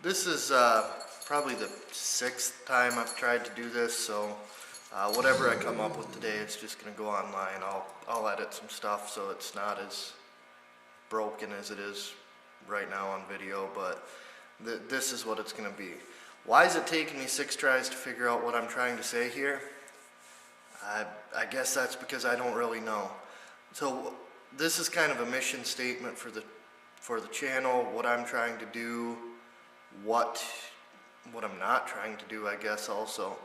This is probably the 6th time I've tried to do this, so whatever I come up with today, it's just going to go online. I'll edit some stuff so it's not as broken as it is right now on video, but this is what it's going to be. Why is it taking me 6 tries to figure out what I'm trying to say here? I guess that's because I don't really know. So this is kind of a mission statement for the channel, what I'm trying to do, what I'm not trying to do, I guess also.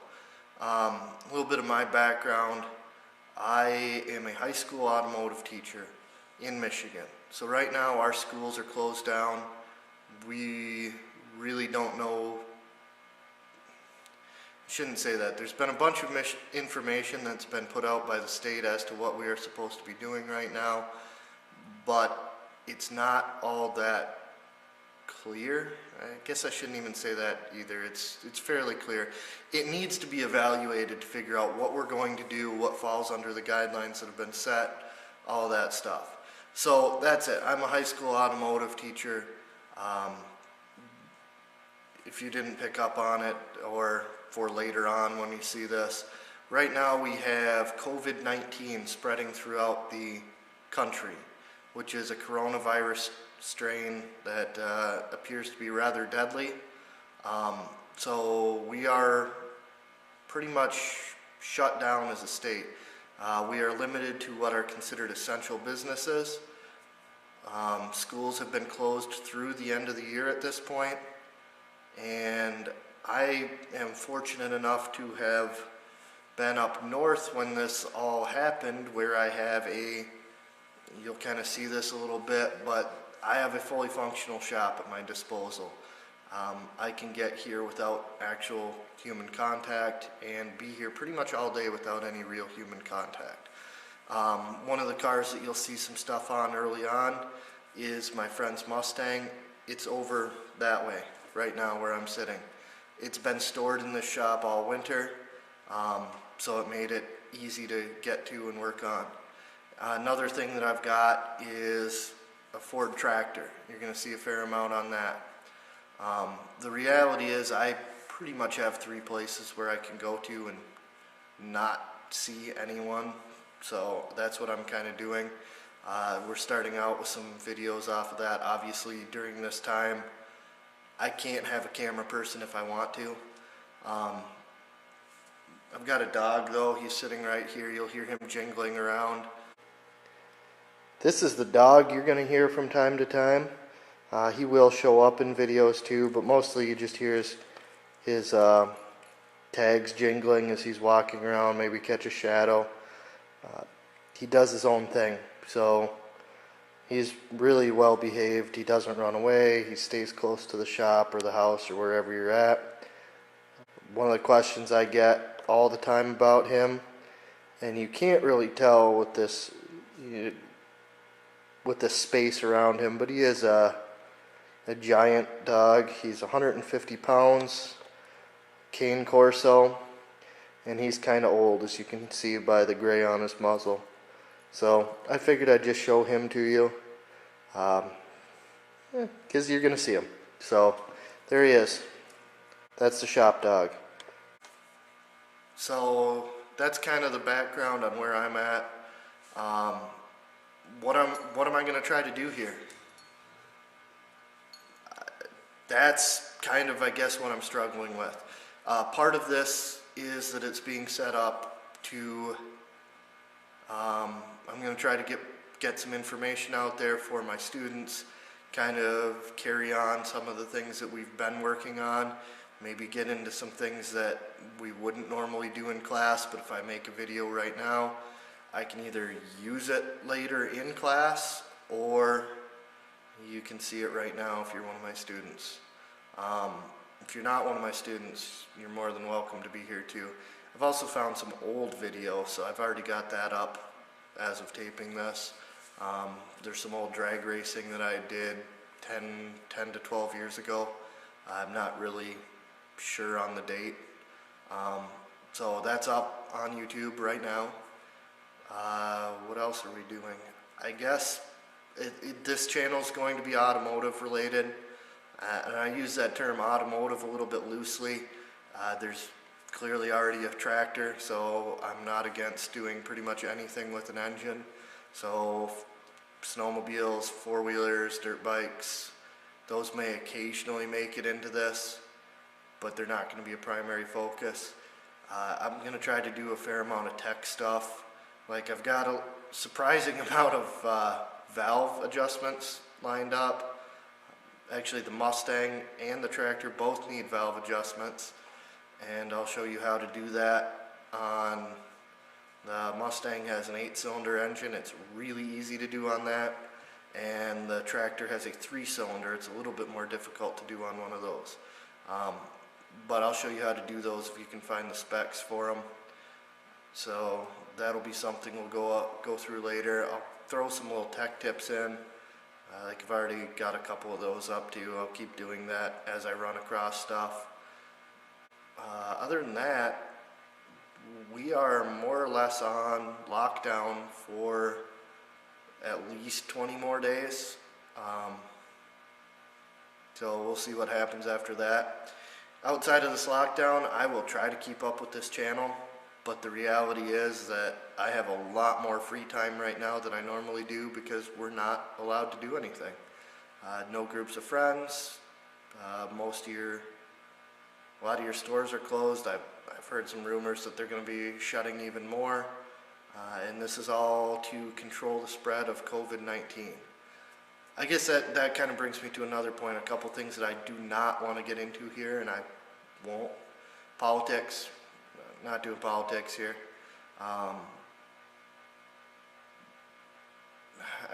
A little bit of my background. I am a high school automotive teacher in Michigan. So right now our schools are closed down. We really don't know. Shouldn't say that. There's been a bunch of information that's been put out by the state as to what we are supposed to be doing right now, but it's not all that clear. I guess I shouldn't even say that either. It's fairly clear. It needs to be evaluated to figure out what we're going to do, what falls under the guidelines that have been set, all that stuff. So that's it. I'm a high school automotive teacher. If you didn't pick up on it, or for later on when you see this, right now we have COVID-19 spreading throughout the country, which is a coronavirus strain that appears to be rather deadly. So we are pretty much shut down as a state. We are limited to what are considered essential businesses. Schools have been closed through the end of the year at this point, and I am fortunate enough to have been up north when this all happened, where I have you'll kind of see this a little bit, but I have a fully functional shop at my disposal. I can get here without actual human contact and be here pretty much all day without any real human contact. One of the cars that you'll see some stuff on early on is my friend's Mustang. It's over that way right now where I'm sitting. It's been stored in this shop all winter, so it made it easy to get to and work on. Another thing that I've got is a Ford tractor. You're going to see a fair amount on that. The reality is I pretty much have 3 places where I can go to and not see anyone, so that's what I'm kind of doing. We're starting out with some videos off of that. Obviously during this time I can't have a camera person if I want to. I've got a dog though. He's sitting right here. You'll hear him jingling around. This is the dog you're going to hear from time to time. He will show up in videos too, but mostly you just hear his tags jingling as he's walking around, maybe catch a shadow. He does his own thing, so he's really well behaved. He doesn't run away. He stays close to the shop or the house or wherever you're at. One of the questions I get all the time about him, and you can't really tell with this space around him, but he is a giant dog. He's 150 pounds, cane corso, and he's kind of old, as you can see by the gray on his muzzle. So I figured I'd just show him to you, because you're going to see him. So there he is. That's the shop dog. So that's kind of the background on where I'm at. What am I going to try to do here? That's kind of, I guess, what I'm struggling with. Part of this is that it's being set up to, I'm going to try to get some information out there for my students, kind of carry on some of the things that we've been working on, maybe get into some things that we wouldn't normally do in class, but if I make a video right now, I can either use it later in class, or you can see it right now if you're one of my students. If you're not one of my students, you're more than welcome to be here too. I've also found some old video, so I've already got that up as of taping this. There's some old drag racing that I did 10 to 12 years ago. I'm not really sure on the date. So that's up on YouTube right now. What else are we doing? I guess this channel is going to be automotive related. And I use that term automotive a little bit loosely. There's clearly already a tractor, so I'm not against doing pretty much anything with an engine. So snowmobiles, four-wheelers, dirt bikes, those may occasionally make it into this, but they're not going to be a primary focus. I'm going to try to do a fair amount of tech stuff. Like, I've got a surprising amount of valve adjustments lined up. Actually, the Mustang and the tractor both need valve adjustments, and I'll show you how to do that. On the Mustang has an 8-cylinder engine. It's really easy to do on that, and the tractor has a 3-cylinder. It's a little bit more difficult to do on one of those. But I'll show you how to do those if you can find the specs for them. So that'll be something we'll go through later. I'll throw some little tech tips in. Like, I've already got a couple of those up too. I'll keep doing that as I run across stuff. Other than that, we are more or less on lockdown for at least 20 more days. So we'll see what happens after that. Outside of this lockdown, I will try to keep up with this channel, but the reality is that I have a lot more free time right now than I normally do because we're not allowed to do anything. No groups of friends. A lot of your stores are closed. I've heard some rumors that they're going to be shutting even more, and this is all to control the spread of COVID-19. I guess that kind of brings me to another point, a couple things that I do not want to get into here, and I won't. Politics, not doing politics here. I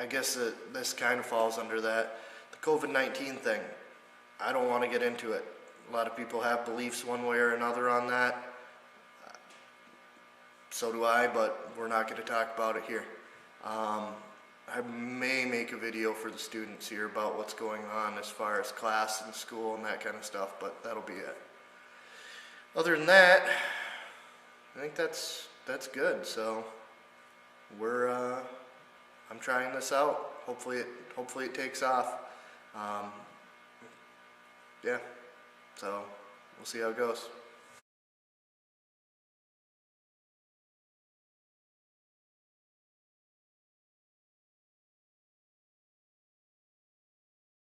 guess this kind of falls under that. The COVID-19 thing, I don't want to get into it. A lot of people have beliefs one way or another on that. So do I, but we're not going to talk about it here. I may make a video for the students here about what's going on as far as class and school and that kind of stuff, but that'll be it. Other than that, I think that's good. So I'm trying this out. Hopefully it takes off. Yeah. So we'll see how it goes.